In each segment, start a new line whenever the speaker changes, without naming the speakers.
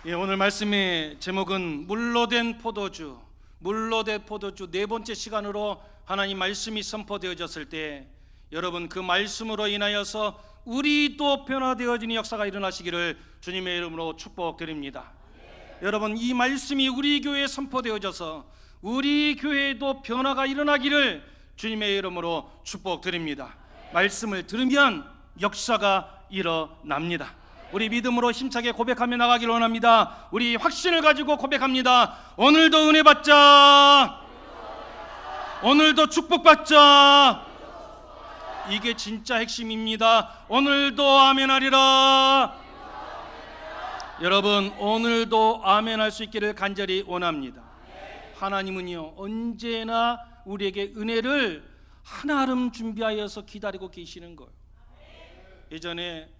오늘 말씀의 제목은 물로 된 포도주, 네 번째 시간으로 하나님 말씀이 선포되어졌을 때 여러분 그 말씀으로 인하여서 우리도 변화되어지는 역사가 일어나시기를 주님의 이름으로 축복드립니다. 여러분, 이 말씀이 우리 교회에 선포되어져서 우리 교회에도 변화가 일어나기를 주님의 이름으로 축복드립니다. 말씀을 들으면 역사가 일어납니다. 우리 믿음으로 힘차게 고백하며 나가기를 원합니다. 우리 확신을 가지고 고백합니다. 오늘도 은혜 받자, 오늘도 축복받자. 이게 진짜 핵심입니다. 오늘도 아멘하리라. 여러분, 오늘도 아멘할 수 있기를 간절히 원합니다. 하나님은요 언제나 우리에게 은혜를 한아름 준비하여서 기다리고 계시는 거예요. 예전에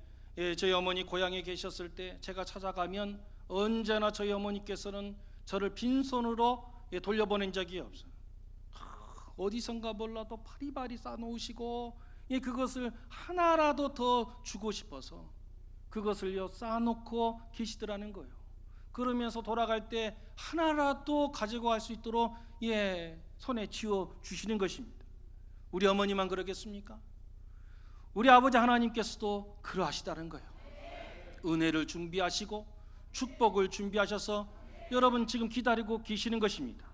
저희 어머니 고향에 계셨을 때 제가 찾아가면 언제나 저희 어머니께서는 저를 빈손으로 돌려보낸 적이 없어요. 어디선가 몰라도 바리바리 싸놓으시고 그것을 하나라도 더 주고 싶어서 그것을요 쌓아놓고 계시더라는 거예요. 그러면서 돌아갈 때 하나라도 가지고 갈 수 있도록 손에 쥐어 주시는 것입니다. 우리 어머니만 그러겠습니까? 우리 아버지 하나님께서도 그러하시다는 거예요. 은혜를 준비하시고 축복을 준비하셔서 여러분 지금 기다리고 계시는 것입니다.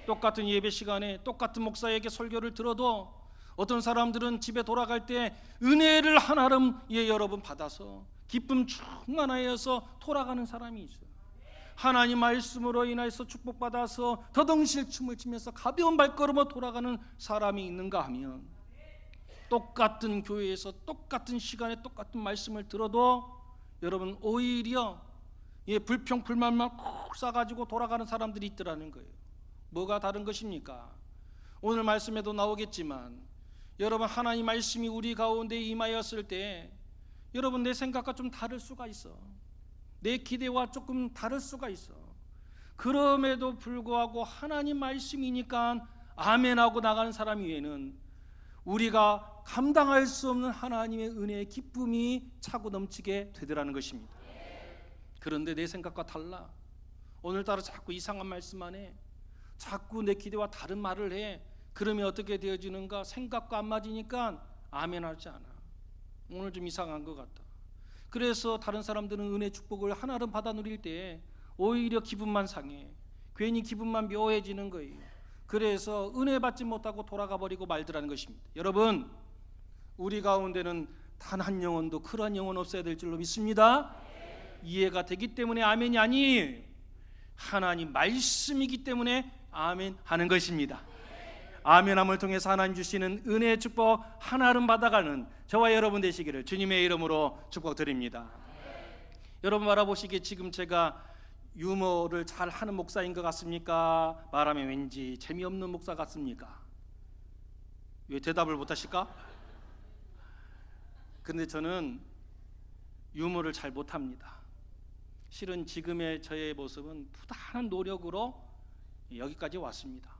똑같은 예배 시간에 똑같은 목사에게 설교를 들어도 어떤 사람들은 집에 돌아갈 때 은혜를 한아름 여러분 받아서 기쁨 충만하여서 돌아가는 사람이 있어요. 하나님 말씀으로 인해서 축복받아서 더덩실 춤을 추면서 가벼운 발걸음으로 돌아가는 사람이 있는가 하면, 똑같은 교회에서 똑같은 시간에 똑같은 말씀을 들어도 여러분 오히려 불평 불만만 콕 싸가지고 돌아가는 사람들이 있더라는 거예요. 뭐가 다른 것입니까? 오늘 말씀에도 나오겠지만 여러분, 하나님 말씀이 우리 가운데 임하였을 때 여러분 내 생각과 좀 다를 수가 있어. 내 기대와 조금 다를 수가 있어. 그럼에도 불구하고 하나님 말씀이니까 아멘하고 나가는 사람 위에는 우리가 감당할 수 없는 하나님의 은혜의 기쁨이 차고 넘치게 되더라는 것입니다. 그런데 내 생각과 달라. 오늘따라 자꾸 이상한 말씀만 해. 자꾸 내 기대와 다른 말을 해. 그러면 어떻게 되어지는가? 생각과 안 맞으니까 아멘하지 않아. 오늘 좀 이상한 것 같다. 그래서 다른 사람들은 은혜 축복을 한아름 받아 누릴 때 오히려 기분만 상해. 괜히 기분만 묘해지는 거예요. 그래서 은혜 받지 못하고 돌아가 버리고 말더라는 것입니다. 여러분, 우리 가운데는 단 한 영혼도 그러한 영혼 없어야 될 줄로 믿습니다. 이해가 되기 때문에 아멘이 아니, 하나님 말씀이기 때문에 아멘 하는 것입니다. 아멘함을 통해서 하나님 주시는 은혜의 축복 한아름 받아가는 저와 여러분 되시기를 주님의 이름으로 축복드립니다. 여러분 바라보시기에 지금 제가 유머를 잘 하는 목사인 것 같습니까? 말하면 왠지 재미없는 목사 같습니까? 왜 대답을 못하실까? 근데 저는 유머를 잘 못합니다. 실은 지금의 저의 모습은 부단한 노력으로 여기까지 왔습니다.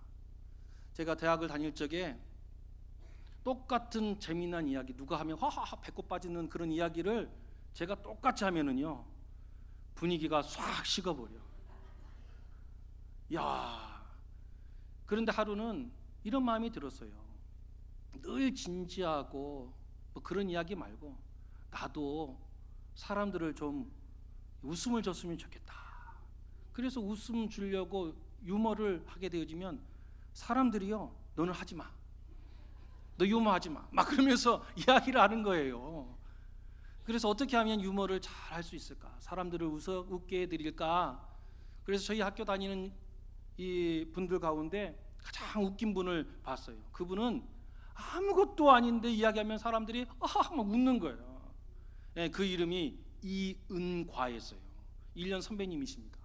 제가 대학을 다닐 적에 똑같은 재미난 이야기, 누가 하면 하하하 배꼽 빠지는 그런 이야기를 제가 똑같이 하면은요 분위기가 싹 식어버려. 야, 그런데 하루는 이런 마음이 들었어요. 늘 진지하고 뭐 그런 이야기 말고 나도 사람들을 좀 웃음을 줬으면 좋겠다. 그래서 웃음 주려고 유머를 하게 되어지면 사람들이요, 너는 하지 마, 너 유머 하지 마, 막 그러면서 이야기를 하는 거예요. 그래서 어떻게 하면 유머를 잘 할 수 있을까? 사람들을 웃게 해드릴까? 그래서 저희 학교 다니는 이 분들 가운데 가장 웃긴 분을 봤어요. 그분은 아무것도 아닌데 이야기하면 사람들이 막 웃는 거예요. 그 이름이 이은과였어요. 1년 선배님이십니다.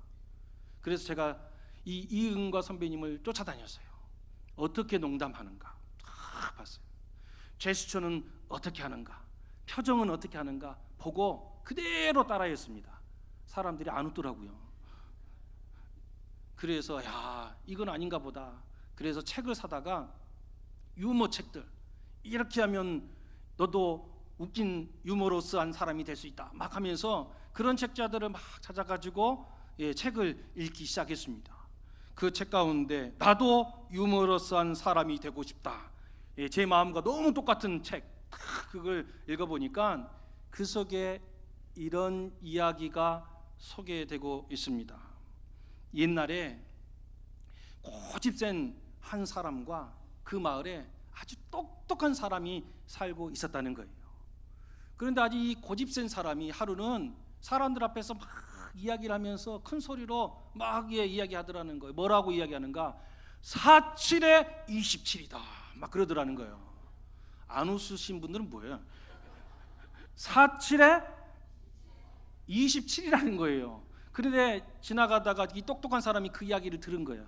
그래서 제가 이 이은과 선배님을 쫓아다녔어요. 어떻게 농담하는가 다 봤어요. 제스처는 어떻게 하는가, 표정은 어떻게 하는가 보고 그대로 따라했습니다. 사람들이 안 웃더라고요. 그래서 야, 이건 아닌가 보다. 그래서 책을 사다가 유머 책들, 이렇게 하면 너도 웃긴 유머러스한 사람이 될 수 있다 막 하면서 그런 책자들을 막 찾아가지고 책을 읽기 시작했습니다. 그 책 가운데 나도 유머러스한 사람이 되고 싶다, 제 마음과 너무 똑같은 책, 그걸 읽어보니까 그 속에 이런 이야기가 소개되고 있습니다. 옛날에 고집센 한 사람과 그 마을에 아주 똑똑한 사람이 살고 있었다는 거예요. 그런데 아주 이 고집센 사람이 하루는 사람들 앞에서 막 이야기를 하면서 큰 소리로 막 이야기하더라는 거예요. 뭐라고 이야기하는가? 47에 27이다 막 그러더라는 거예요. 안 웃으신 분들은 뭐예요? 47에 27이라는 거예요. 그런데 지나가다가 이 똑똑한 사람이 그 이야기를 들은 거야.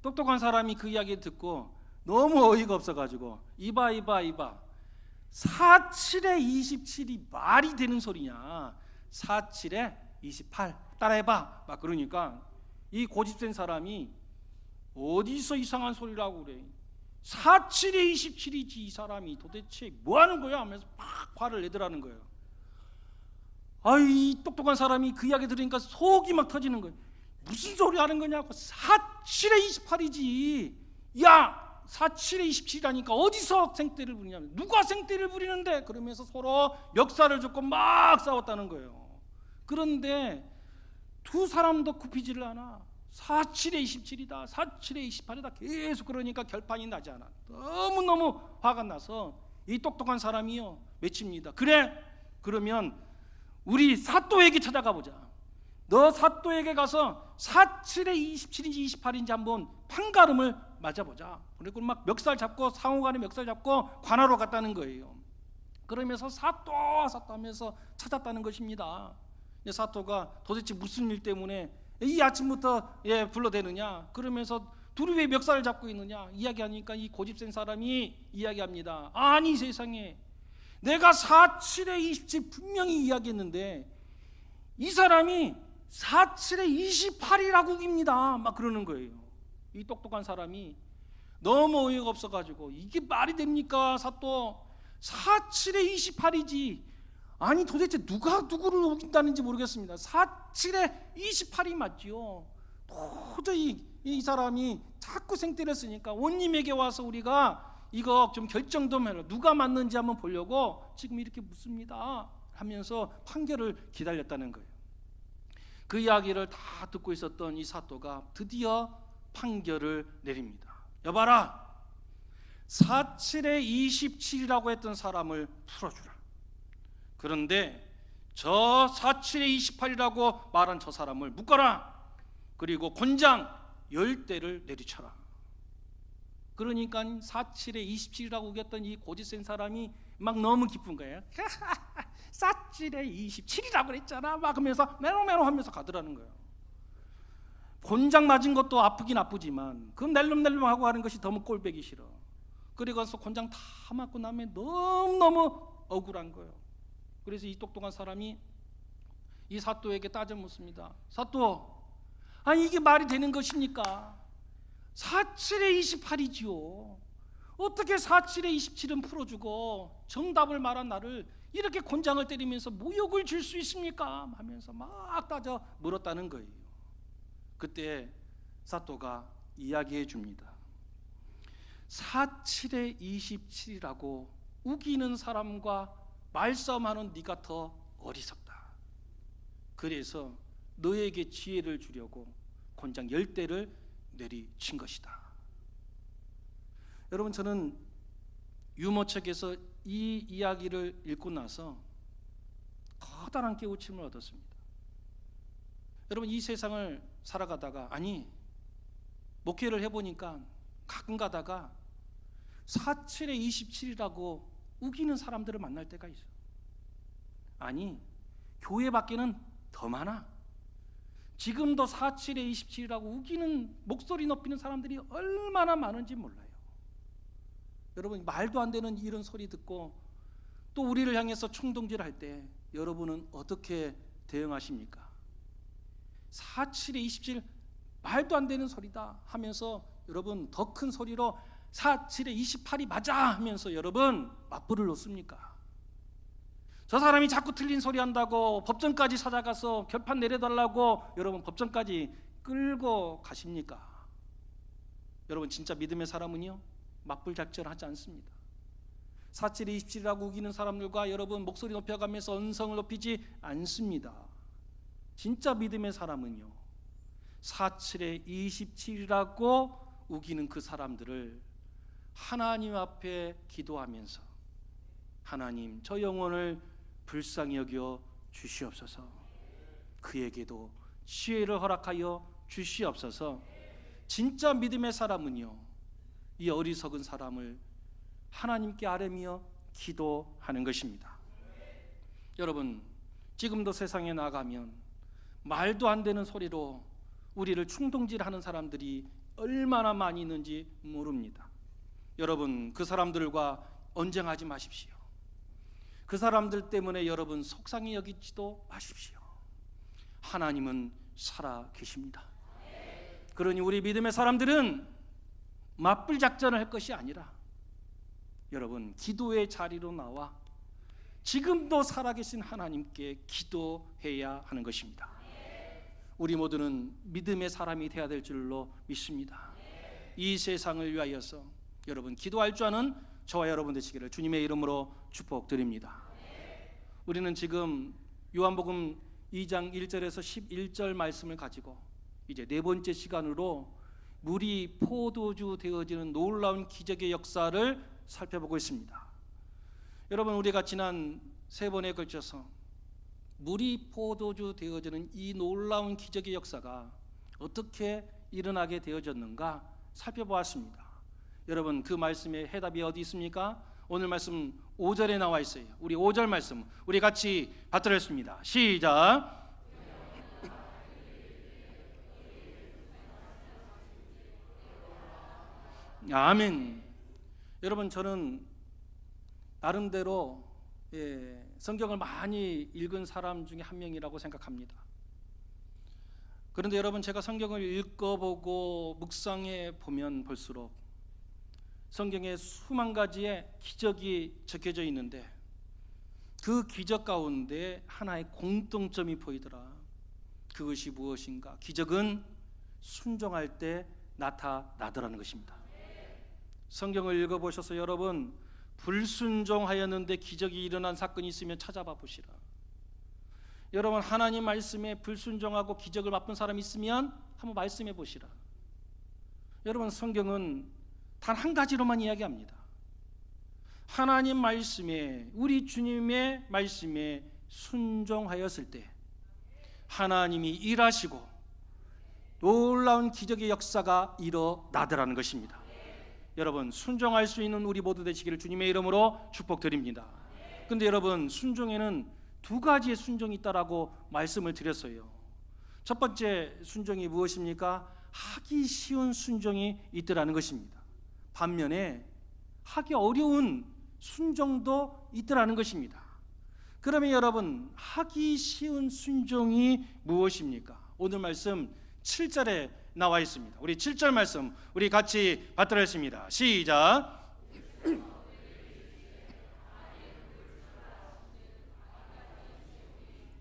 똑똑한 사람이 그 이야기를 듣고 너무 어이가 없어가지고 이봐 47에 27이 말이 되는 소리냐, 47에 28 따라해봐 막 그러니까 이 고집센 사람이 어디서 이상한 소리를 하고 그래, 47에 27이지 이 사람이 도대체 뭐 하는 거야 하면서 막 화를 내더라는 거예요. 이 똑똑한 사람이 그 이야기 들으니까 속이 막 터지는 거예요. 무슨 소리 하는 거냐고, 47에 28이지, 야 47에 27이라니까 어디서 생떼를 부리냐면, 누가 생떼를 부리는데, 그러면서 서로 멱살을 잡고 막 싸웠다는 거예요. 그런데 두 사람도 굽히지를 않아. 47에 27이다 47에 28이다 계속 그러니까 결판이 나지 않아. 너무너무 화가 나서 이 똑똑한 사람이요 외칩니다. 그래, 그러면 우리 사또에게 찾아가 보자. 너 사또에게 가서 47에 27인지 28인지 한번 판가름을 맞아보자. 그리고 막 멱살 잡고, 상호간에 멱살 잡고 관하러 갔다는 거예요. 그러면서 사또 하면서 찾았다는 것입니다. 사또가 도대체 무슨 일 때문에 이 아침부터 불러대느냐, 그러면서 둘이 왜 멱살을 잡고 있느냐 이야기하니까 이 고집센 사람이 이야기합니다. 아니 세상에, 내가 47에 27 분명히 이야기했는데 이 사람이 47에 28이라고 우깁니다 막 그러는 거예요. 이 똑똑한 사람이 너무 어이가 없어가지고 이게 말이 됩니까 사또, 47에 28이지, 아니 도대체 누가 누구를 우긴다는지 모르겠습니다. 47에 28이 맞지요. 도저히 이 사람이 자꾸 생떼를 쓰니까 원님에게 와서 우리가 이거 좀 결정 좀 해라, 누가 맞는지 한번 보려고 지금 이렇게 묻습니다 하면서 판결을 기다렸다는 거예요. 그 이야기를 다 듣고 있었던 이 사또가 드디어 판결을 내립니다. 여봐라, 47에 27이라고 했던 사람을 풀어주라. 그런데 저 47에 28이라고 말한 저 사람을 묶어라. 그리고 곤장 10대를 내리쳐라. 그러니까 47에 27이라고 우겼던 이 고집센 사람이 막 너무 기쁜 거예요. 47에 27이라고 그랬잖아 막 하면서 메롱메롱 하면서 가더라는 거예요. 곤장 맞은 것도 아프긴 아프지만 그 낼름낼름하고 하는 것이 너무 꼴보기 싫어. 그래서 곤장 다 맞고 나면 너무너무 억울한 거예요. 그래서 이 똑똑한 사람이 이 사또에게 따져 묻습니다. 사또, 아니 이게 말이 되는 것입니까? 47에 28이지요. 어떻게 47에 27은 풀어주고 정답을 말한 나를 이렇게 곤장을 때리면서 모욕을 줄 수 있습니까? 하면서 막 따져 물었다는 거예요. 그때 사또가 이야기해 줍니다. 47에 27이라고 우기는 사람과 말싸움하는 네가 더 어리석다. 그래서 너에게 지혜를 주려고 곤장 10대를 내리친 것이다. 여러분, 저는 유머책에서 이 이야기를 읽고 나서 커다란 깨우침을 얻었습니다. 여러분, 이 세상을 살아가다가, 아니 목회를 해보니까 가끔 가다가 47에 27이라고 우기는 사람들을 만날 때가 있어요. 아니 교회 밖에는 더 많아. 지금도 47에 27이라고 우기는, 목소리 높이는 사람들이 얼마나 많은지 몰라요. 여러분, 말도 안 되는 이런 소리 듣고 또 우리를 향해서 총동질할 때 여러분은 어떻게 대응하십니까? 47에 27 말도 안 되는 소리다 하면서 여러분 더 큰 소리로 47에 28이 맞아 하면서 여러분 맞불을 놓습니까? 저 사람이 자꾸 틀린 소리 한다고 법정까지 찾아가서 결판 내려달라고 여러분 법정까지 끌고 가십니까? 여러분 진짜 믿음의 사람은요 맞불 작전하지 않습니다. 47에 27이라고 우기는 사람들과 여러분 목소리 높여가면서 언성을 높이지 않습니다. 진짜 믿음의 사람은요 47에 27이라고 우기는 그 사람들을 하나님 앞에 기도하면서 하나님 저 영혼을 불쌍히 여겨 주시옵소서, 그에게도 지혜를 허락하여 주시옵소서. 진짜 믿음의 사람은요 이 어리석은 사람을 하나님께 아뢰며 기도하는 것입니다. 여러분 지금도 세상에 나가면 말도 안 되는 소리로 우리를 충동질하는 사람들이 얼마나 많이 있는지 모릅니다. 여러분 그 사람들과 언쟁하지 마십시오. 그 사람들 때문에 여러분 속상히 여기지도 마십시오. 하나님은 살아 계십니다. 그러니 우리 믿음의 사람들은 맞불 작전을 할 것이 아니라 여러분 기도의 자리로 나와 지금도 살아계신 하나님께 기도해야 하는 것입니다. 우리 모두는 믿음의 사람이 되어야 될 줄로 믿습니다. 이 세상을 위하여서 여러분 기도할 줄 아는 저와 여러분 되시기를 주님의 이름으로 축복드립니다. 우리는 지금 요한복음 2장 1절에서 11절 말씀을 가지고 이제 네 번째 시간으로 물이 포도주 되어지는 놀라운 기적의 역사를 살펴보고 있습니다. 여러분 우리가 지난 세 번에 걸쳐서 물이 포도주 되어지는 이 놀라운 기적의 역사가 어떻게 일어나게 되어졌는가 살펴보았습니다. 여러분 그 말씀의 해답이 어디 있습니까? 오늘 말씀 5절에 나와 있어요. 우리 5절 말씀 우리 같이 받들었습니다. 시작. 아멘. 여러분 저는 나름대로 성경을 많이 읽은 사람 중에 한 명이라고 생각합니다. 그런데 여러분 제가 성경을 읽어보고 묵상해 보면 볼수록 성경에 수만 가지의 기적이 적혀져 있는데 그 기적 가운데 하나의 공통점이 보이더라. 그것이 무엇인가? 기적은 순종할 때 나타나더라는 것입니다. 성경을 읽어보셔서 여러분 불순종하였는데 기적이 일어난 사건이 있으면 찾아봐 보시라. 여러분 하나님 말씀에 불순종하고 기적을 맛본 사람이 있으면 한번 말씀해 보시라. 여러분 성경은 단 한 가지로만 이야기합니다. 하나님 말씀에 우리 주님의 말씀에 순종하였을 때 하나님이 일하시고 놀라운 기적의 역사가 일어나더라는 것입니다. 여러분 순종할 수 있는 우리 모두 되시기를 주님의 이름으로 축복드립니다. 근데 여러분 순종에는 두 가지의 순종이 있다라고 말씀을 드렸어요. 첫 번째 순종이 무엇입니까? 하기 쉬운 순종이 있더라는 것입니다. 반면에 하기 어려운 순종도 있더라는 것입니다. 그러면 여러분 하기 쉬운 순종이 무엇입니까? 오늘 말씀 7절에 나와 있습니다. 우리 7절 말씀 우리 같이 받들었습니다. 시작.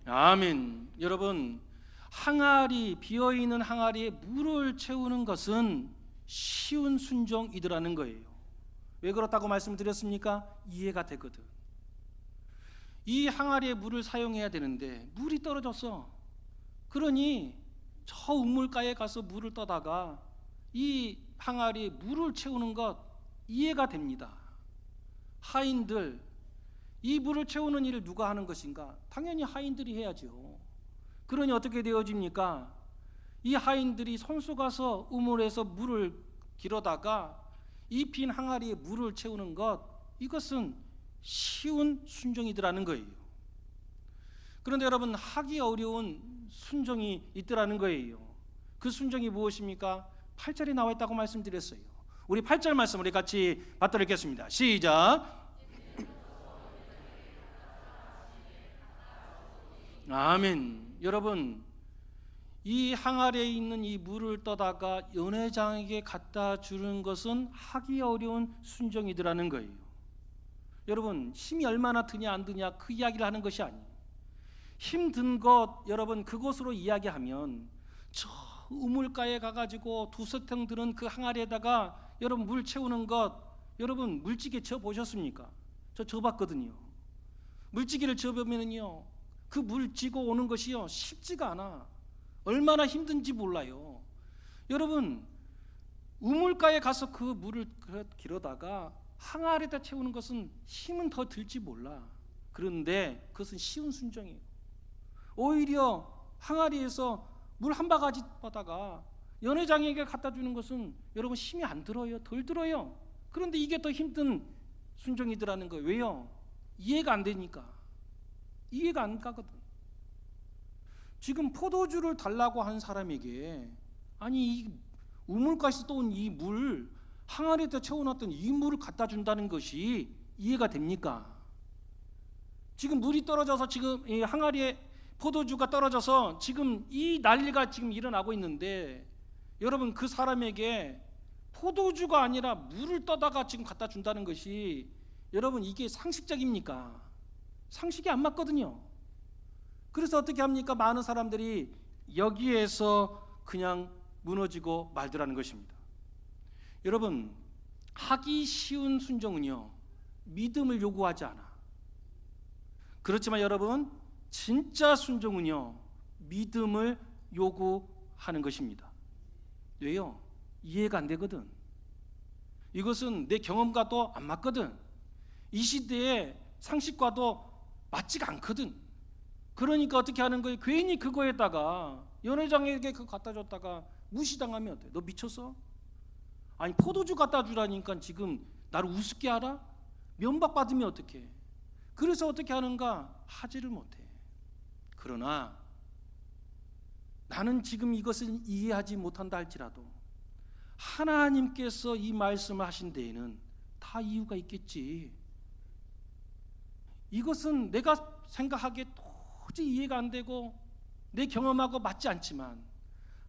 아멘. 여러분 항아리 비어있는 항아리에 물을 채우는 것은 쉬운 순종이더라는 거예요. 왜 그렇다고 말씀드렸습니까? 이해가 되거든. 이 항아리에 물을 사용해야 되는데 물이 떨어졌어. 그러니 저 우물가에 가서 물을 떠다가 이 항아리에 물을 채우는 것 이해가 됩니다. 하인들 이 물을 채우는 일을 누가 하는 것인가? 당연히 하인들이 해야죠. 그러니 어떻게 되어집니까? 이 하인들이 손수 가서 우물에서 물을 길어다가 이 빈 항아리에 물을 채우는 것 이것은 쉬운 순종이더라는 거예요. 그런데 여러분 하기 어려운 순종이 있더라는 거예요. 그 순종이 무엇입니까? 8절에 나와 있다고 말씀드렸어요. 우리 8절 말씀 우리 같이 받들겠습니다. 시작. 아멘. 여러분 이 항아리에 있는 이 물을 떠다가 연회장에게 갖다 주는 것은 하기 어려운 순종이더라는 거예요. 여러분 힘이 얼마나 드냐 안 드냐 그 이야기를 하는 것이 아니에요. 힘든 것 여러분 그것으로 이야기하면 저 우물가에 가가지고 두세 통 드는 그 항아리에다가 여러분 물 채우는 것 여러분 물지개 쳐 보셨습니까? 저 봤거든요. 물지개를 쳐보면요 그 물 찌고 오는 것이요 쉽지가 않아. 얼마나 힘든지 몰라요. 여러분 우물가에 가서 그 물을 길어다가 항아리에다 채우는 것은 힘은 더 들지 몰라. 그런데 그것은 쉬운 순종이에요. 오히려 항아리에서 물 한 바가지 받다가 연회장에게 갖다 주는 것은 여러분 힘이 안 들어요. 덜 들어요. 그런데 이게 더 힘든 순종이더라는 거예요. 왜요? 이해가 안 되니까. 이해가 안 가거든. 지금 포도주를 달라고 한 사람에게 아니 이 우물가에서 떠온 이 물 항아리에다 채워놨던 이 물을 갖다 준다는 것이 이해가 됩니까? 지금 물이 떨어져서 지금 이 항아리에 포도주가 떨어져서 지금 이 난리가 지금 일어나고 있는데 여러분 그 사람에게 포도주가 아니라 물을 떠다가 지금 갖다 준다는 것이 여러분 이게 상식적입니까? 상식이 안 맞거든요. 그래서 어떻게 합니까? 많은 사람들이 여기에서 그냥 무너지고 말더라는 것입니다. 여러분 하기 쉬운 순종은요 믿음을 요구하지 않아. 그렇지만 여러분 진짜 순종은요 믿음을 요구하는 것입니다. 왜요? 이해가 안 되거든. 이것은 내 경험과도 안 맞거든. 이 시대의 상식과도 맞지가 않거든. 그러니까 어떻게 하는 거예요? 괜히 그거에다가 연회장에게 그거 갖다 줬다가 무시당하면 어때? 너 미쳤어? 아니 포도주 갖다 주라니까 지금 나를 우습게 알아? 면박 받으면 어떡해? 그래서 어떻게 하는가? 하지를 못해. 그러나 나는 지금 이것을 이해하지 못한다 할지라도 하나님께서 이 말씀을 하신 데에는 다 이유가 있겠지. 이것은 내가 생각하기에 도저히 이해가 안 되고 내 경험하고 맞지 않지만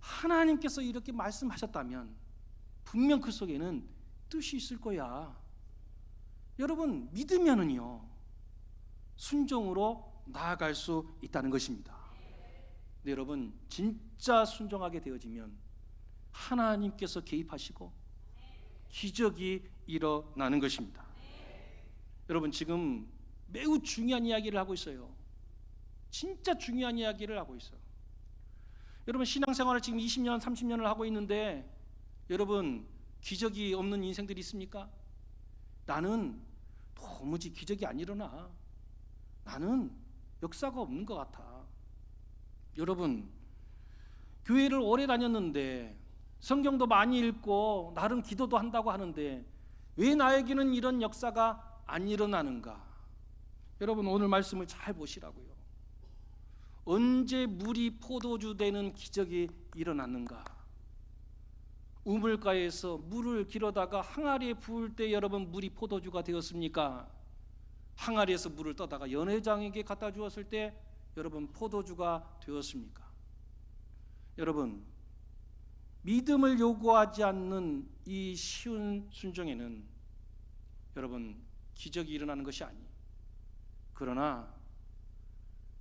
하나님께서 이렇게 말씀하셨다면 분명 그 속에는 뜻이 있을 거야. 여러분 믿으면은요 순종으로 나아갈 수 있다는 것입니다. 근데 여러분 진짜 순종하게 되어지면 하나님께서 개입하시고 기적이 일어나는 것입니다. 여러분 지금 매우 중요한 이야기를 하고 있어요. 진짜 중요한 이야기를 하고 있어요. 여러분 신앙생활을 지금 20년 30년을 하고 있는데 여러분 기적이 없는 인생들이 있습니까? 나는 도무지 기적이 안 일어나. 나는 역사가 없는 것 같아. 여러분 교회를 오래 다녔는데 성경도 많이 읽고 나름 기도도 한다고 하는데 왜 나에게는 이런 역사가 안 일어나는가? 여러분 오늘 말씀을 잘 보시라고요. 언제 물이 포도주 되는 기적이 일어났는가? 우물가에서 물을 길어다가 항아리에 부을 때 여러분 물이 포도주가 되었습니까? 항아리에서 물을 떠다가 연회장에게 갖다 주었을 때 여러분 포도주가 되었습니까? 여러분 믿음을 요구하지 않는 이 쉬운 순종에는 여러분 기적이 일어나는 것이 아니에요. 그러나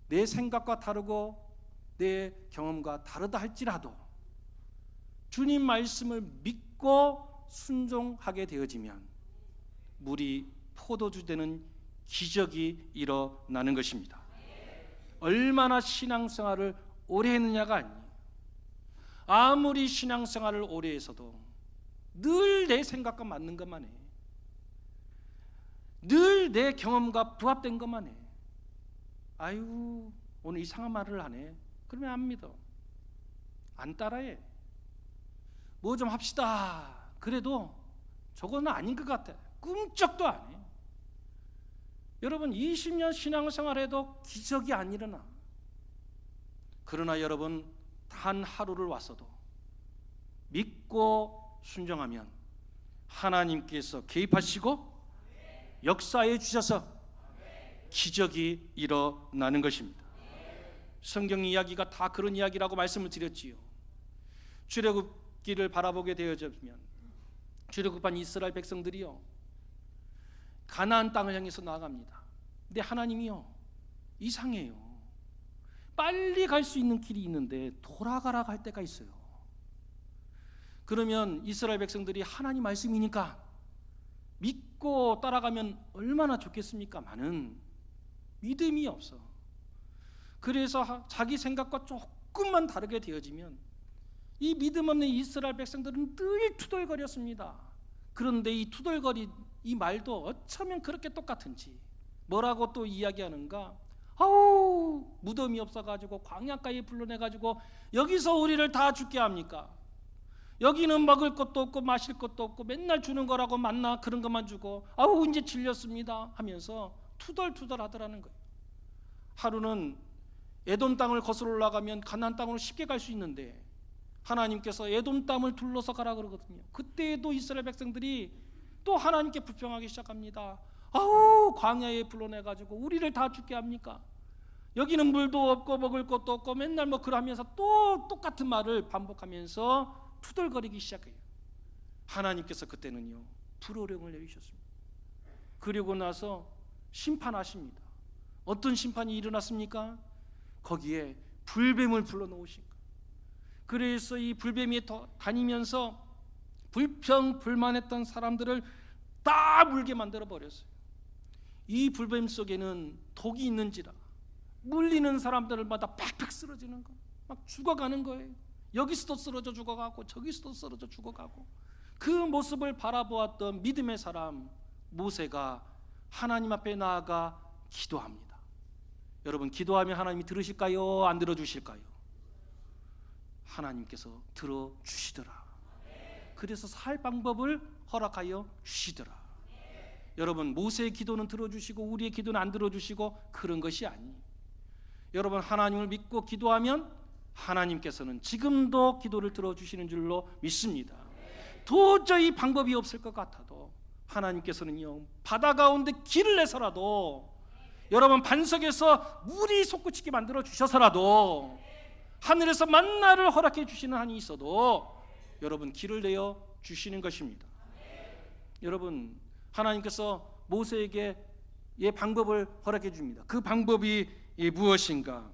내 생각과 다르고 내 경험과 다르다 할지라도 주님 말씀을 믿고 순종하게 되어지면 물이 포도주 되는 기적이 일어나는 것입니다. 얼마나 신앙생활을 오래 했느냐가 아니에요. 아무리 신앙생활을 오래 해서도 늘 내 생각과 맞는 것만 해. 늘 내 경험과 부합된 것만 해. 아유 오늘 이상한 말을 하네. 그러면 안 믿어. 안 따라해. 뭐 좀 합시다. 그래도 저거는 아닌 것 같아. 꿈쩍도 안 해. 여러분 20년 신앙생활해도 기적이 안 일어나. 그러나 여러분 단 하루를 왔어도 믿고 순종하면 하나님께서 개입하시고 역사해 주셔서 기적이 일어나는 것입니다. 성경 이야기가 다 그런 이야기라고 말씀을 드렸지요. 출애굽기를 바라보게 되어지면 출애굽한 이스라엘 백성들이요 가나안 땅을 향해서 나아갑니다. 근데 하나님이요, 이상해요. 빨리 갈 수 있는 길이 있는데 돌아가라고 할 때가 있어요. 그러면 이스라엘 백성들이 하나님 말씀이니까 믿고 따라가면 얼마나 좋겠습니까? 많은 믿음이 없어. 그래서 자기 생각과 조금만 다르게 되어지면 이 믿음 없는 이스라엘 백성들은 늘 투덜거렸습니다. 그런데 이 투덜거리 이 말도 어쩌면 그렇게 똑같은지 뭐라고 또 이야기하는가? 아우, 무덤이 없어가지고 광야가에 불러내가지고 여기서 우리를 다 죽게 합니까? 여기는 먹을 것도 없고 마실 것도 없고 맨날 주는 거라고 만나 그런 것만 주고 아우 이제 질렸습니다 하면서 투덜투덜 하더라는 거예요. 하루는 에돔 땅을 거슬러 올라가면 가나안 땅으로 쉽게 갈 수 있는데 하나님께서 에돔 땅을 둘러서 가라 그러거든요. 그때에도 이스라엘 백성들이 또 하나님께 불평하기 시작합니다. 아우, 광야에 불러내가지고 우리를 다 죽게 합니까? 여기는 물도 없고 먹을 것도 없고 맨날 뭐 그러면서 또 똑같은 말을 반복하면서 투덜거리기 시작해요. 하나님께서 그때는요 불호령을 내리셨습니다. 그리고 나서 심판하십니다. 어떤 심판이 일어났습니까? 거기에 불뱀을 불러놓으신 거예요. 그래서 이 불뱀이 다니면서 불평불만했던 사람들을 다 물게 만들어 버렸어요. 이 불뱀 속에는 독이 있는지라 물리는 사람들마다 팍팍 쓰러지는 거, 막 죽어가는 거예요. 여기서도 쓰러져 죽어가고 저기서도 쓰러져 죽어가고. 그 모습을 바라보았던 믿음의 사람 모세가 하나님 앞에 나아가 기도합니다. 여러분, 기도하면 하나님이 들으실까요? 안 들어주실까요? 하나님께서 들어주시더라. 그래서 살 방법을 허락하여 주시더라. 여러분, 모세의 기도는 들어주시고 우리의 기도는 안 들어주시고 그런 것이 아니에요. 여러분, 하나님을 믿고 기도하면 하나님께서는 지금도 기도를 들어주시는 줄로 믿습니다. 도저히 방법이 없을 것 같아도 하나님께서는요 바다 가운데 길을 내서라도, 여러분 반석에서 물이 솟구치게 만들어 주셔서라도, 하늘에서 만나를 허락해 주시는 한이 있어도 여러분 길을 내어 주시는 것입니다. 여러분, 하나님께서 모세에게 방법을 허락해 줍니다. 그 방법이 무엇인가?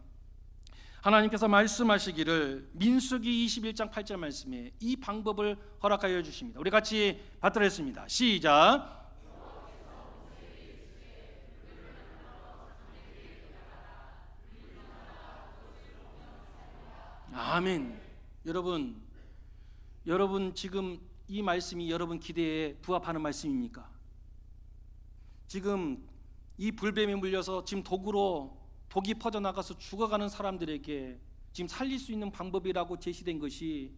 하나님께서 말씀하시기를 민수기 21장 8절 말씀에 이 방법을 허락하여 주십니다. 우리 같이 받들었습니다. 시작. 아멘. 여러분 지금 이 말씀이 여러분 기대에 부합하는 말씀입니까? 지금 이 불뱀에 물려서 지금 독이 퍼져나가서 죽어가는 사람들에게 지금 살릴 수 있는 방법이라고 제시된 것이,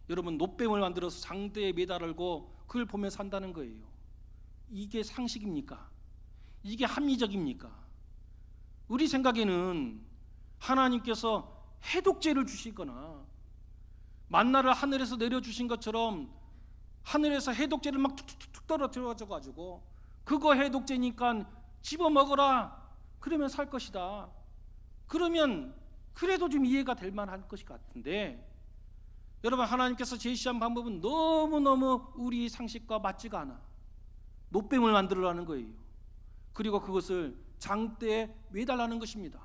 여러분 놋뱀을 만들어서 장대에 매달고 그걸 보며 산다는 거예요. 이게 상식입니까? 이게 합리적입니까? 우리 생각에는 하나님께서 해독제를 주시거나 만나를 하늘에서 내려주신 것처럼 하늘에서 해독제를 막 툭툭툭 떨어뜨려가지고 그거 해독제니까 집어먹어라 그러면 살 것이다, 그러면 그래도 좀 이해가 될 만할 것이 같은데, 여러분 하나님께서 제시한 방법은 너무너무 우리 상식과 맞지가 않아. 놋뱀을 만들으라는 거예요. 그리고 그것을 장대에 매달라는 것입니다.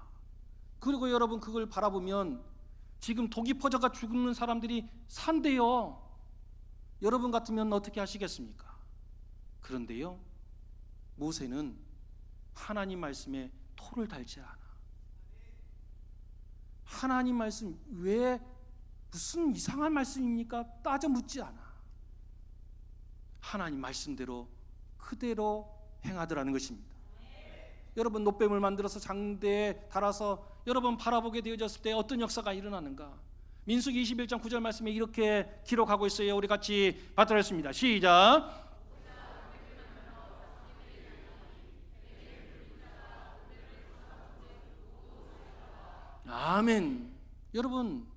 그리고 여러분 그걸 바라보면 지금 독이 퍼져가 죽는 사람들이 산대요. 여러분 같으면 어떻게 하시겠습니까? 그런데요, 모세는 하나님 말씀에 토를 달지 않아. 하나님 말씀 왜 무슨 이상한 말씀입니까? 따져 묻지 않아. 하나님 말씀대로 그대로 행하더라는 것입니다. 여러분 놋뱀을 만들어서 장대에 달아서 여러분 바라보게 되어졌을 때 어떤 역사가 일어나는가? 민수기 21장 9절 말씀에 이렇게 기록하고 있어요. 우리 같이 받들었습니다. 시작. 아멘. 여러분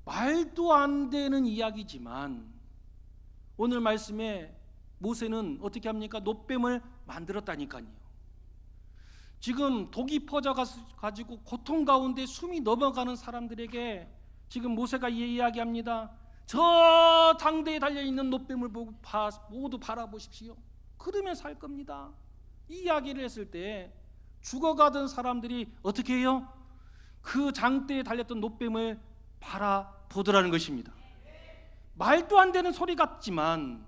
말도 안 되는 이야기지만 오늘 말씀에 모세는 어떻게 합니까? 놋뱀을 만들었다니까요. 지금 독이 퍼져가지고 고통 가운데 숨이 넘어가는 사람들에게 지금 모세가 이야기합니다. 저 장대에 달려있는 놋뱀을 보고 모두 바라보십시오. 그러면 살 겁니다. 이 이야기를 했을 때 죽어가던 사람들이 어떻게 해요? 그 장대에 달렸던 놋뱀을 바라보더라는 것입니다. 말도 안 되는 소리 같지만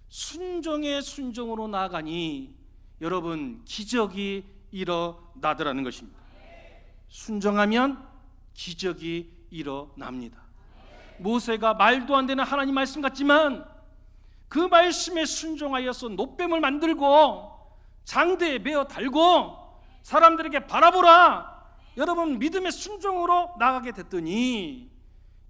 순종의 순종으로 나아가니 여러분 기적이 일어나더라는 것입니다. 순종하면 기적이 일어납니다. 모세가 말도 안 되는 하나님 말씀 같지만 그 말씀에 순종하여서 놋뱀을 만들고 장대에 메어 달고 사람들에게 바라보라. 여러분 믿음의 순종으로 나가게 됐더니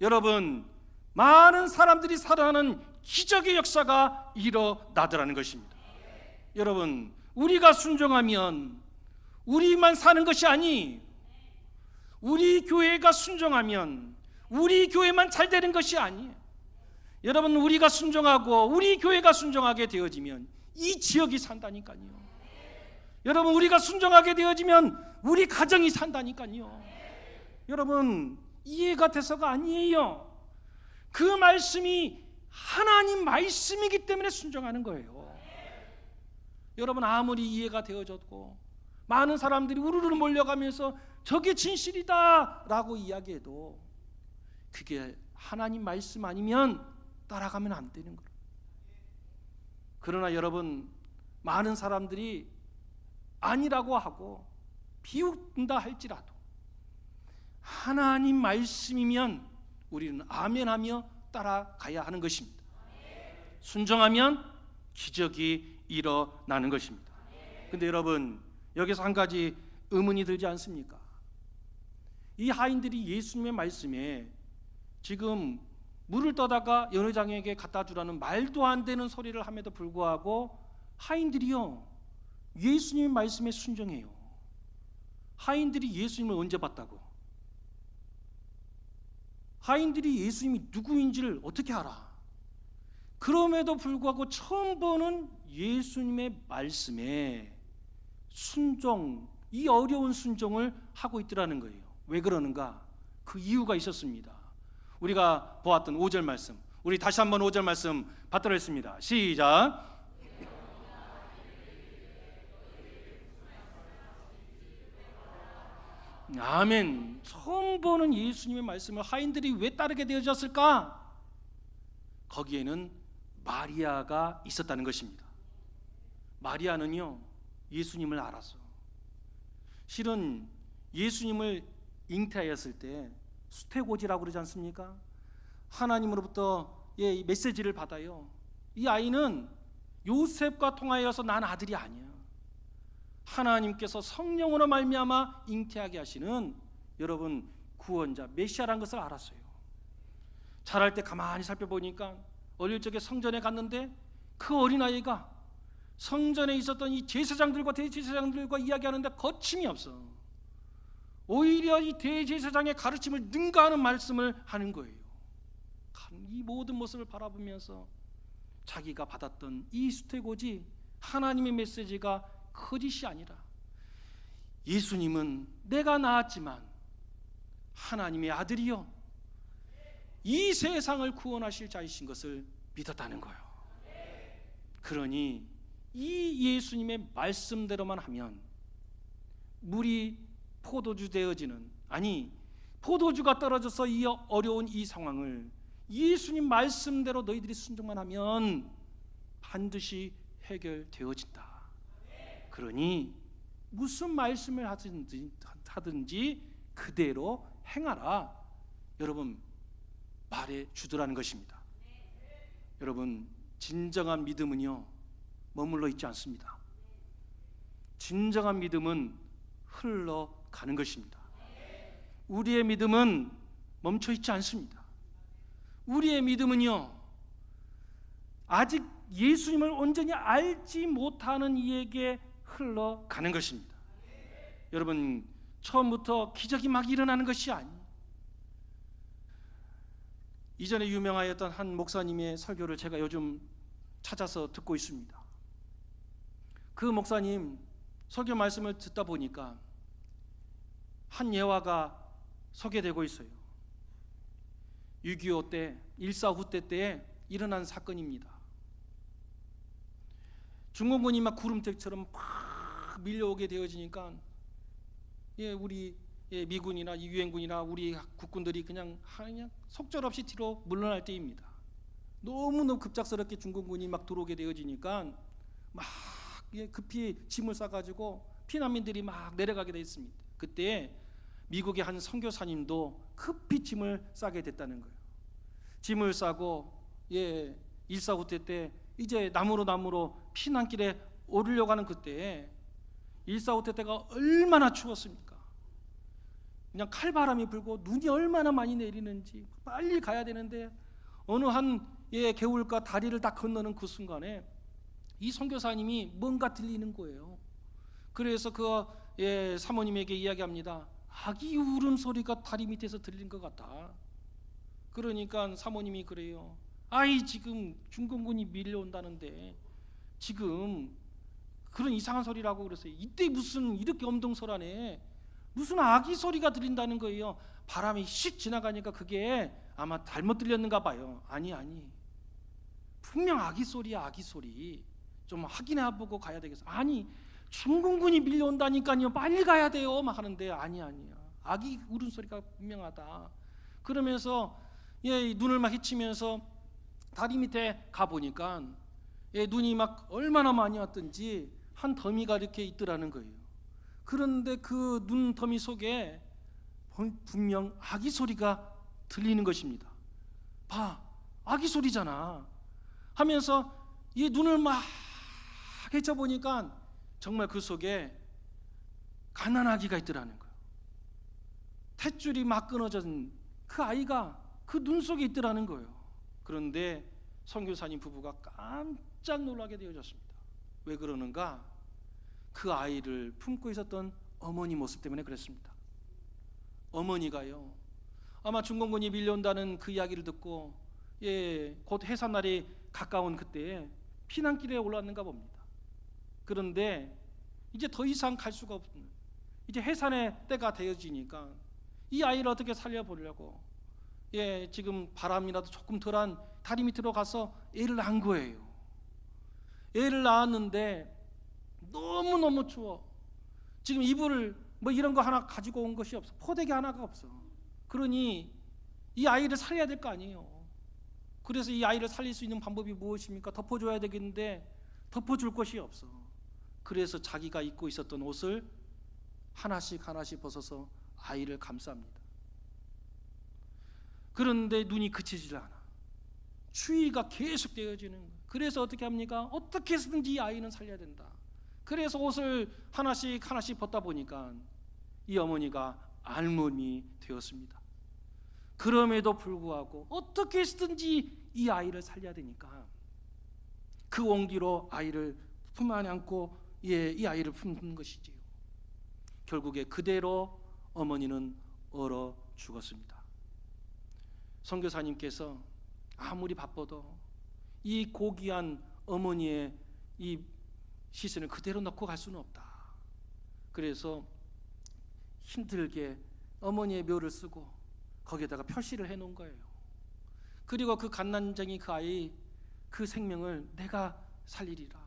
여러분 많은 사람들이 살아나는 기적의 역사가 일어나더라는 것입니다. 여러분 우리가 순종하면 우리만 사는 것이 아니, 우리 교회가 순종하면 우리 교회만 잘 되는 것이 아니에요. 여러분 우리가 순종하고 우리 교회가 순종하게 되어지면 이 지역이 산다니까요. 여러분 우리가 순종하게 되어지면 우리 가정이 산다니까요. 여러분 이해가 돼서가 아니에요. 그 말씀이 하나님 말씀이기 때문에 순종하는 거예요. 여러분 아무리 이해가 되어졌고 많은 사람들이 우르르 몰려가면서 저게 진실이다 라고 이야기해도 그게 하나님 말씀 아니면 따라가면 안 되는 거예요. 그러나 여러분 많은 사람들이 아니라고 하고 비웃는다 할지라도 하나님 말씀이면 우리는 아멘하며 따라가야 하는 것입니다. 순종하면 기적이 일어나는 것입니다. 근데 여러분 여기서 한 가지 의문이 들지 않습니까? 이 하인들이 예수님의 말씀에 지금 물을 떠다가 연회장에게 갖다 주라는 말도 안 되는 소리를 함에도 불구하고 하인들이요 예수님의 말씀에 순종해요. 하인들이 예수님을 언제 봤다고? 하인들이 예수님이 누구인지를 어떻게 알아? 그럼에도 불구하고 처음 보는 예수님의 말씀에 순종, 이 어려운 순종을 하고 있더라는 거예요. 왜 그러는가? 그 이유가 있었습니다. 우리가 보았던 5절 말씀, 우리 다시 한번 5절 말씀 받도록 했습니다. 시작. 아멘. 처음 보는 예수님의 말씀을 하인들이 왜 따르게 되어졌을까? 거기에는 마리아가 있었다는 것입니다. 마리아는요 예수님을 알았어. 실은 예수님을 잉태하였을 때 수태고지라고 그러지 않습니까? 하나님으로부터 메시지를 받아요. 이 아이는 요셉과 통하여서 난 아들이 아니야. 하나님께서 성령으로 말미암아 잉태하게 하시는 여러분 구원자 메시아라는 것을 알았어요. 자랄 때 가만히 살펴보니까 어릴 적에 성전에 갔는데 그 어린아이가 성전에 있었던 이 제사장들과 대제사장들과 이야기하는데 거침이 없어. 오히려 이 대제사장의 가르침을 능가하는 말씀을 하는 거예요. 이 모든 모습을 바라보면서 자기가 받았던 이 수태고지 하나님의 메시지가 거짓이 아니라 예수님은 내가 낳았지만 하나님의 아들이요 이 세상을 구원하실 자이신 것을 믿었다는 거예요. 그러니 이 예수님의 말씀대로만 하면 물이 포도주 되어지는, 아니 포도주가 떨어져서 이 어려운 이 상황을 예수님 말씀대로 너희들이 순종만 하면 반드시 해결되어진다. 그러니 무슨 말씀을 하든지 그대로 행하라. 여러분 말해 주더라는 것입니다. 여러분 진정한 믿음은요 머물러 있지 않습니다. 진정한 믿음은 흘러가는 것입니다. 우리의 믿음은 멈춰 있지 않습니다. 우리의 믿음은요 아직 예수님을 온전히 알지 못하는 이에게 흘러가는 것입니다. 여러분 처음부터 기적이 막 일어나는 것이 아니에요. 이전에 유명하였던 한 목사님의 설교를 제가 요즘 찾아서 듣고 있습니다. 그 목사님 설교 말씀을 듣다 보니까 한 예화가 소개되고 있어요. 6.25 때 1.4 후퇴 때에 일어난 사건입니다. 중공군이 막 구름대처럼 막 밀려오게 되어지니까 우리 미군이나 유엔군이나 우리 국군들이 그냥 속절없이 뒤로 물러날 때입니다. 너무너무 급작스럽게 중공군이 막 들어오게 되어지니까 막 급히 짐을 싸가지고 피난민들이 막 내려가게 됐습니다. 그때 미국의 한 선교사님도 급히 짐을 싸게 됐다는 거예요. 짐을 싸고 1.4후 때 이제 나무로 피난길에 오르려고 하는 그때 1.4후 때가 얼마나 추웠습니까? 그냥 칼바람이 불고 눈이 얼마나 많이 내리는지 빨리 가야 되는데 어느 한 개울가 다리를 딱 건너는 그 순간에 이 선교사님이 뭔가 들리는 거예요. 그래서 그 사모님에게 이야기합니다. 아기 울음소리가 다리 밑에서 들린 것 같다. 그러니까 사모님이 그래요. 아이, 지금 중공군이 밀려온다는데 지금 그런 이상한 소리라고 그랬어요. 이때 무슨 이렇게 엄동설하네. 무슨 아기 소리가 들린다는 거예요. 바람이 씩 지나가니까 그게 아마 잘못 들렸는가 봐요. 아니 분명 아기 소리야, 아기 소리. 좀 확인해보고 가야 되겠어. 아니, 중공군이 밀려온다니까요. 빨리 가야 돼요. 막 하는데 아니야. 아기 울음소리가 분명하다. 그러면서 눈을 막 헤치면서 다리 밑에 가보니까 눈이 막 얼마나 많이 왔던지 한 더미가 이렇게 있더라는 거예요. 그런데 그 눈 더미 속에 분명 아기 소리가 들리는 것입니다. 봐, 아기 소리잖아 하면서 이 눈을 막 헤쳐보니까 정말 그 속에 갓난아기가 있더라는 거예요. 탯줄이 막 끊어진 그 아이가 그 눈 속에 있더라는 거예요. 그런데 선교사님 부부가 깜짝 놀라게 되어졌습니다. 왜 그러는가? 그 아이를 품고 있었던 어머니 모습 때문에 그랬습니다. 어머니가요, 아마 중공군이 밀려온다는 그 이야기를 듣고 곧 해산날이 가까운 그때에 피난길에 올랐는가 봅니다. 그런데 이제 더 이상 갈 수가 없는, 이제 해산의 때가 되어지니까 이 아이를 어떻게 살려보려고 지금 바람이라도 조금 덜한 다리 밑으로 가서 애를 낳은 거예요. 애를 낳았는데 너무너무 추워. 지금 이불을 뭐 이런 거 하나 가지고 온 것이 없어. 포대기 하나가 없어. 그러니 이 아이를 살려야 될 거 아니에요. 그래서 이 아이를 살릴 수 있는 방법이 무엇입니까? 덮어줘야 되겠는데 덮어줄 것이 없어. 그래서 자기가 입고 있었던 옷을 하나씩 벗어서 아이를 감쌉니다. 그런데 눈이 그치질 않아. 추위가 계속 되어지는 거예요. 그래서 어떻게 합니까? 어떻게 해서든지 이 아이는 살려야 된다. 그래서 옷을 하나씩 벗다 보니까 이 어머니가 알몸이 되었습니다. 그럼에도 불구하고 어떻게 해서든지 이 아이를 살려야 되니까 그 온기로 아이를 품 안에 안고 이 아이를 품는 것이지요. 결국에 그대로 어머니는 얼어 죽었습니다. 선교사님께서 아무리 바빠도 이 고귀한 어머니의 이 시신을 그대로 넣고 갈 수는 없다. 그래서 힘들게 어머니의 묘를 쓰고 거기에다가 표시를 해놓은 거예요. 그리고 그 갓난쟁이 그 아이 그 생명을 내가 살리리라.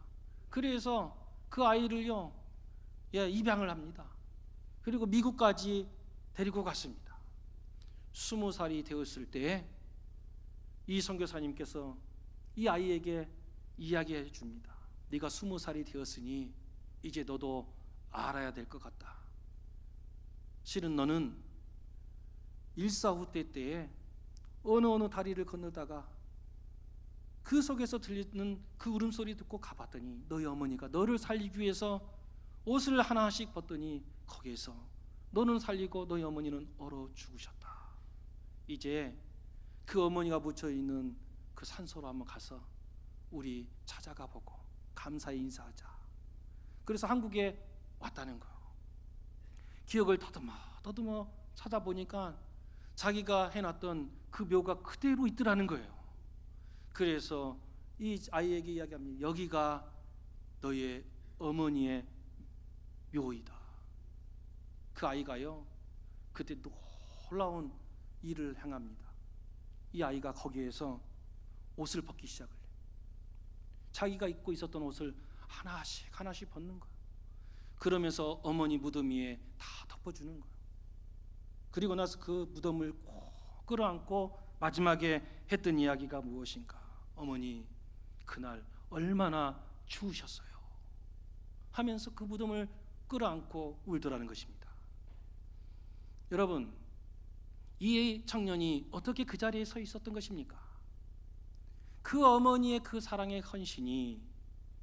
그래서 그 아이를요 입양을 합니다. 그리고 미국까지 데리고 갔습니다. 20살이 되었을 때 이 선교사님께서 이 아이에게 이야기해 줍니다. 네가 20살이 되었으니 이제 너도 알아야 될 것 같다. 실은 너는 1.4후 때에 어느 다리를 건너다가 그 속에서 들리는 그 울음소리 듣고 가봤더니 너희 어머니가 너를 살리기 위해서 옷을 하나씩 벗더니 거기에서 너는 살리고 너희 어머니는 얼어 죽으셨다. 이제 그 어머니가 묻혀있는 그 산소로 한번 가서 우리 찾아가 보고 감사의 인사하자. 그래서 한국에 왔다는 거예요. 기억을 더듬어 찾아보니까 자기가 해놨던 그 묘가 그대로 있더라는 거예요. 그래서 이 아이에게 이야기합니다. 여기가 너의 어머니의 묘이다. 그 아이가요 그때 놀라운 일을 행합니다. 이 아이가 거기에서 옷을 벗기 시작을 해요. 자기가 입고 있었던 옷을 하나씩 벗는 거예요. 그러면서 어머니 무덤 위에 다 덮어주는 거예요. 그리고 나서 그 무덤을 꼭 끌어안고 마지막에 했던 이야기가 무엇인가? 어머니 그날 얼마나 추우셨어요 하면서 그 무덤을 끌어안고 울더라는 것입니다. 여러분, 이 청년이 어떻게 그 자리에 서 있었던 것입니까? 그 어머니의 그 사랑의 헌신이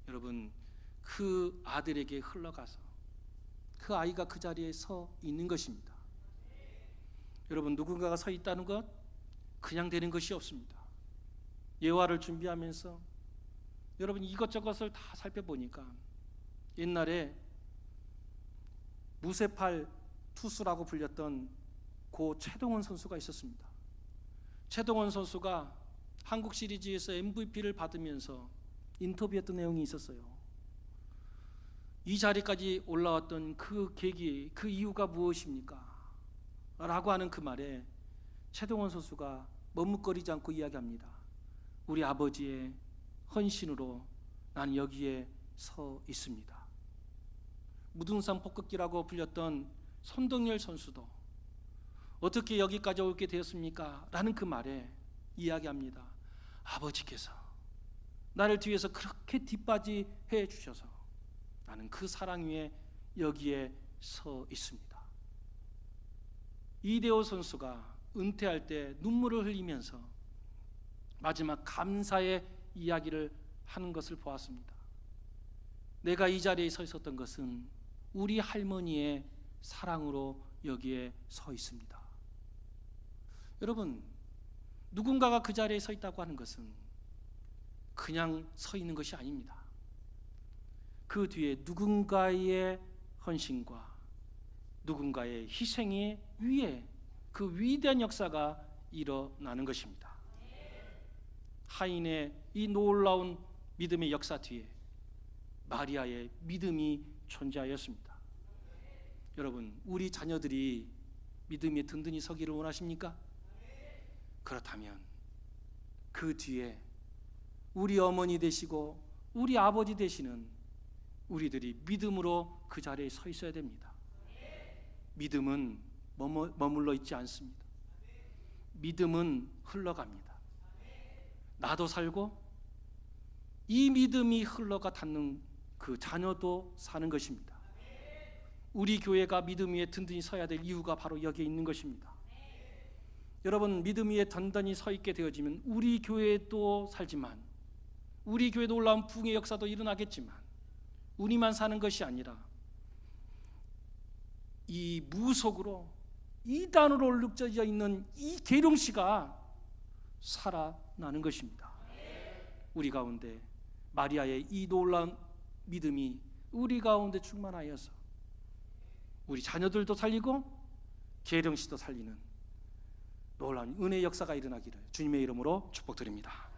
여러분 그 아들에게 흘러가서 그 아이가 그 자리에 서 있는 것입니다. 여러분, 누군가가 서 있다는 것 그냥 되는 것이 없습니다. 예화를 준비하면서 여러분 이것저것을 다 살펴보니까 옛날에 무쇠팔 투수라고 불렸던 고 최동원 선수가 있었습니다. 최동원 선수가 한국 시리즈에서 MVP를 받으면서 인터뷰했던 내용이 있었어요. 이 자리까지 올라왔던 그 계기, 그 이유가 무엇입니까? 라고 하는 그 말에 최동원 선수가 머뭇거리지 않고 이야기합니다. 우리 아버지의 헌신으로 난 여기에 서 있습니다. 무등산 폭격기라고 불렸던 손동열 선수도 어떻게 여기까지 오게 되었습니까? 라는 그 말에 이야기합니다. 아버지께서 나를 뒤에서 그렇게 뒷받이해 주셔서 나는 그 사랑 위에 여기에 서 있습니다. 이대호 선수가 은퇴할 때 눈물을 흘리면서 마지막 감사의 이야기를 하는 것을 보았습니다. 내가 이 자리에 서 있었던 것은 우리 할머니의 사랑으로 여기에 서 있습니다. 여러분, 누군가가 그 자리에 서 있다고 하는 것은 그냥 서 있는 것이 아닙니다. 그 뒤에 누군가의 헌신과 누군가의 희생의 위에 그 위대한 역사가 일어나는 것입니다. 하인의 이 놀라운 믿음의 역사 뒤에 마리아의 믿음이 존재하였습니다. 여러분, 우리 자녀들이 믿음에 든든히 서기를 원하십니까? 그렇다면 그 뒤에 우리 어머니 되시고 우리 아버지 되시는 우리들이 믿음으로 그 자리에 서 있어야 됩니다. 믿음은 머물러 있지 않습니다. 믿음은 흘러갑니다. 나도 살고 이 믿음이 흘러가 닿는 그 자녀도 사는 것입니다. 우리 교회가 믿음 위에 든든히 서야 될 이유가 바로 여기에 있는 것입니다. 여러분, 믿음 위에 든든히 서 있게 되어지면 우리 교회도 살지만 우리 교회도 놀라운 부흥의 역사도 일어나겠지만 우리만 사는 것이 아니라 이 무속으로 이단으로 얼룩져 있는 이 계룡씨가 살아나는 것입니다. 우리 가운데 마리아의 이 놀라운 믿음이 우리 가운데 충만하여서 우리 자녀들도 살리고 계룡씨도 살리는 놀라운 은혜의 역사가 일어나기를 주님의 이름으로 축복드립니다.